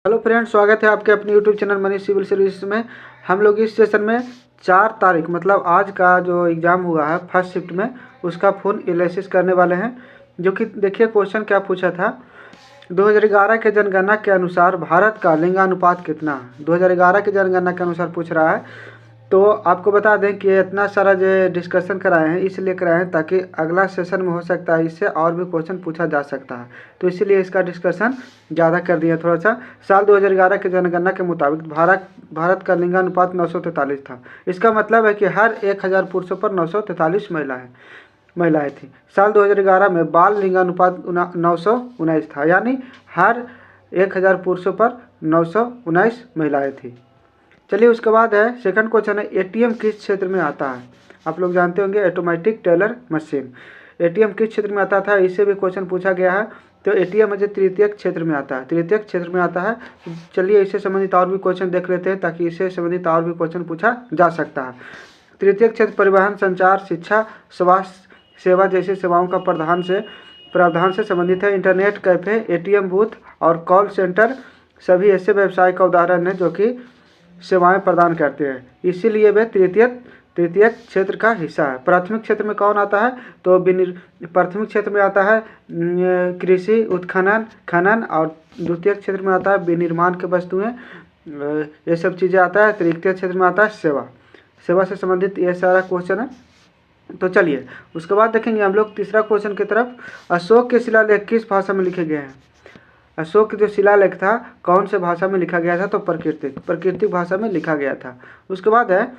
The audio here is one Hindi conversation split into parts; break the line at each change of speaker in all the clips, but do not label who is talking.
हेलो फ्रेंड्स, स्वागत है आपके अपने YouTube channel money civil service में। हम लोग इस सेशन में 4 तारीख मतलब आज का जो एग्ज़ाम हुआ है फर्स्ट शिफ्ट में उसका फुल एनालिसिस करने वाले हैं। जो कि देखिए क्वेश्चन क्या पूछा था। 2011 के जनगणना के अनुसार भारत का लिंगानुपात कितना है। 2011 की जनगणना के अनुसार पूछ रहा है। तो आपको बता दें कि इतना सारा जो डिस्कशन कराए हैं इसलिए कराए हैं ताकि अगला सेशन में हो सकता है इससे और भी क्वेश्चन पूछा जा सकता है, तो इसीलिए इसका डिस्कशन ज़्यादा कर दिया थोड़ा सा। साल 2011 की जनगणना के मुताबिक भारत का लिंगानुपात 943 था। इसका मतलब है कि हर 1000 पुरुषों पर 943 महिलाएं थी। साल 2011 में बाल लिंगानुपात 919 था, यानी हर 1000 पुरुषों पर 919 महिलाएं थी। चलिए उसके बाद है सेकंड क्वेश्चन है, एटीएम किस क्षेत्र में आता है। आप लोग जानते होंगे ऑटोमेटिक टेलर मशीन एटीएम किस क्षेत्र में आता था, इससे भी क्वेश्चन पूछा गया है। तो एटीएम जो तृतीयक क्षेत्र में आता है, तृतीयक क्षेत्र में आता है। चलिए इससे संबंधित और भी क्वेश्चन देख लेते हैं ताकि इससे संबंधित और भी क्वेश्चन पूछा जा सकता है। तृतीयक क्षेत्र परिवहन, संचार, शिक्षा, स्वास्थ्य सेवा जैसी सेवाओं का प्रावधान से संबंधित है। इंटरनेट कैफे, एटीएम बूथ और कॉल सेंटर सभी ऐसे व्यवसाय का उदाहरण है जो कि सेवाएं प्रदान करते हैं, इसीलिए वे तृतीयक क्षेत्र का हिस्सा है। प्राथमिक क्षेत्र में कौन आता है, तो प्राथमिक क्षेत्र में आता है कृषि, उत्खनन, खनन, और द्वितीयक क्षेत्र में आता है विनिर्माण के वस्तुएं, ये सब चीज़ें आता है। तृतीयक क्षेत्र में आता है सेवा से संबंधित ये सारा क्वेश्चन है। तो चलिए उसके बाद देखेंगे हम लोग तीसरा क्वेश्चन की तरफ। अशोक के शिलालेख किस भाषा में लिखे गए हैं। अशोक जो शिलालेख था कौन से भाषा में लिखा गया था, तो प्राकृतिक भाषा में लिखा गया था। उसके बाद है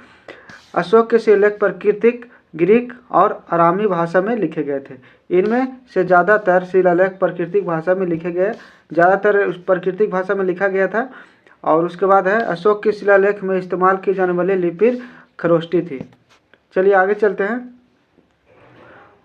अशोक के शिलालेख प्राकृतिक, ग्रीक और अरामी भाषा में लिखे गए थे। इनमें से ज़्यादातर शिलालेख प्राकृतिक भाषा में लिखा गया था। और उसके बाद है अशोक के शिलालेख में इस्तेमाल की जाने वाली लिपि खरोष्टी थी। चलिए आगे चलते हैं।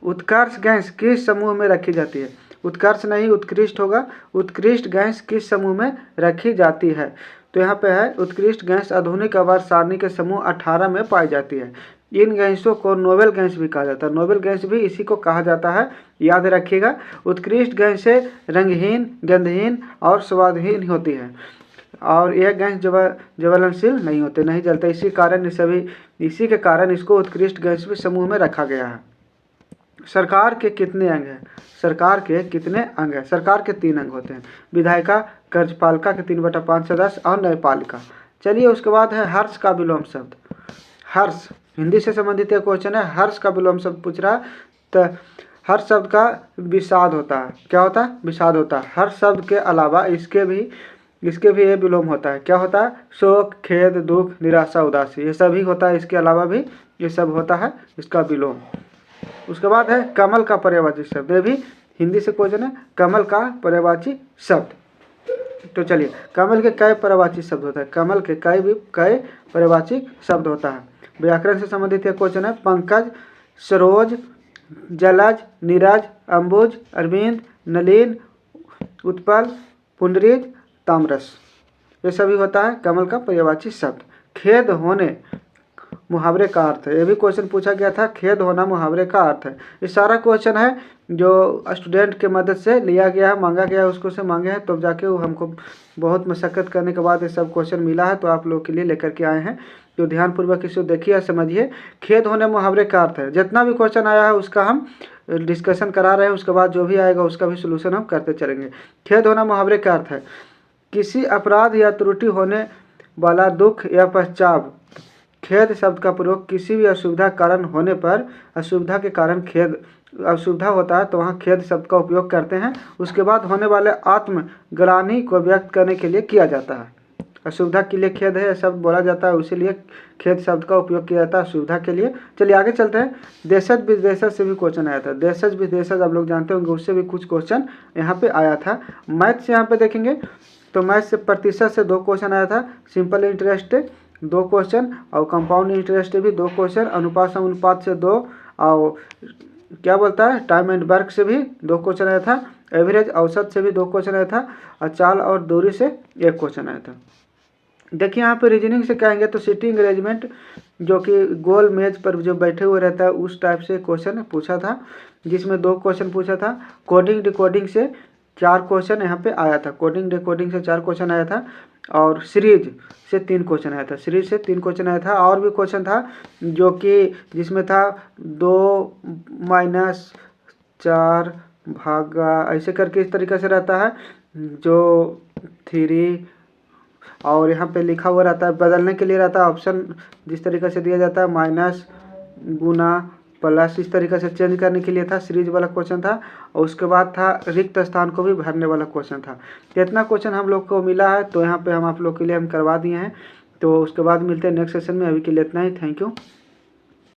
उत्कर्ष गैस किस समूह में रखी जाती है। उत्कर्ष नहीं, उत्कृष्ट होगा। उत्कृष्ट गैस किस समूह में रखी जाती है, तो यहाँ पे है उत्कृष्ट गैस आधुनिक आवर्त सारणी के समूह 18 में पाई जाती है। इन गैसों को नोबेल गैस भी कहा जाता है। नोबेल गैस भी इसी को कहा जाता है, याद रखिएगा। उत्कृष्ट गैसें रंगहीन, गंधहीन और स्वादहीन होती है, और यह गैस ज्वलनशील नहीं होते, नहीं जलते। इसी के कारण इसको उत्कृष्ट गैस भी समूह में रखा गया है। सरकार के कितने अंग हैं। सरकार के कितने अंग हैं। सरकार के 3 अंग होते हैं, विधायिका, कार्यपालिका के 3/5 सदस्य और न्यायपालिका। चलिए उसके बाद है हर्ष का विलोम शब्द। हर्ष हिंदी से संबंधित एक क्वेश्चन है। हर्ष का विलोम शब्द पूछ रहा है, तो हर्ष शब्द का विषाद होता है। क्या होता है, विषाद होता है। हर्ष शब्द के अलावा इसके भी ये विलोम होता है। क्या होता है, शोक, खेद, दुख, निराशा, उदासी, ये सभी होता है। इसके अलावा भी ये सब होता है इसका विलोम। उसके बाद है कमल का पर्यायवाची शब्द। ये भी हिंदी से क्वेश्चन है, कमल का पर्यायवाची शब्द। तो चलिए कमल के कई पर्यायवाची शब्द होता है। कमल के कई पर्यायवाची शब्द होता है। व्याकरण से संबंधित एक क्वेश्चन है, पंकज, सरोज, जलज, नीरज, अंबुज, अरविंद, नलिन, उत्पल, पुंडरीक, ताम्रस, ये सभी होता है कमल का पर्यायवाची शब्द। खेद होने मुहावरे का अर्थ है। ये भी क्वेश्चन पूछा गया था, खेद होना मुहावरे का अर्थ है। ये सारा क्वेश्चन है जो स्टूडेंट के मदद से लिया गया है, मांगा गया है, उसको से मांगे हैं, तो जाके वो हमको बहुत मशक्कत करने के बाद ये सब क्वेश्चन मिला है, तो आप लोग के लिए लेकर के आए हैं। तो ध्यानपूर्वक इसको देखिए, समझिए। खेद होने मुहावरे का अर्थ है। जितना भी क्वेश्चन आया है उसका हम डिस्कशन करा रहे हैं, उसके बाद जो भी आएगा उसका भी सोल्यूशन हम करते चलेंगे। खेद होना मुहावरे का अर्थ है किसी अपराध या त्रुटि होने वाला दुख या पश्चाताप। खेद शब्द का प्रयोग किसी भी असुविधा कारण होने पर, असुविधा के कारण असुविधा होता है तो वहाँ खेद शब्द का उपयोग करते हैं। उसके बाद होने वाले आत्मग्लानि को व्यक्त करने के लिए किया जाता है। असुविधा के लिए खेद है शब्द बोला जाता है, इसीलिए खेद शब्द का उपयोग किया जाता है असुविधा के लिए। चलिए आगे चलते हैं। देशज विदेशज से भी क्वेश्चन आया था। देशज विदेशज आप लोग जानते होंगे, उससे भी कुछ क्वेश्चन यहाँ पे आया था। मैथ से यहाँ पे देखेंगे तो मैथ से प्रतिशत से 2 क्वेश्चन आया था। सिंपल इंटरेस्ट 2 क्वेश्चन, और कंपाउंड इंटरेस्ट भी 2 क्वेश्चन। अनुपात से 2, और क्या बोलता है टाइम एंड वर्क से भी 2 क्वेश्चन आया था। एवरेज औसत से भी 2 क्वेश्चन आया था, और चाल और दूरी से 1 क्वेश्चन आया था। देखिए यहाँ पे रीजनिंग से कहेंगे तो सिटिंग अरेंजमेंट, जो कि गोल मेज पर जो बैठे हुए रहता है उस टाइप से क्वेश्चन पूछा था, जिसमें 2 क्वेश्चन पूछा था। कोडिंग डिकोडिंग से 4 क्वेश्चन यहाँ पे आया था, कोडिंग डिकोडिंग से 4 क्वेश्चन आया था और सीरीज से 3 क्वेश्चन आया था, सीरीज से 3 क्वेश्चन आया था। और भी क्वेश्चन था जो कि जिसमें था 2-4 भागा ऐसे करके इस तरीके से रहता है, जो 3 और यहाँ पे लिखा हुआ रहता है, बदलने के लिए रहता है ऑप्शन जिस तरीके से दिया जाता है, माइनस, गुना, प्लस, इस तरीके से चेंज करने के लिए था, सीरीज वाला क्वेश्चन था। और उसके बाद था रिक्त स्थान को भी भरने वाला क्वेश्चन था। इतना क्वेश्चन हम लोग को मिला है, तो यहाँ पे हम आप लोग के लिए हम करवा दिए हैं। तो उसके बाद मिलते हैं नेक्स्ट सेशन में, अभी के लिए इतना ही, थैंक यू।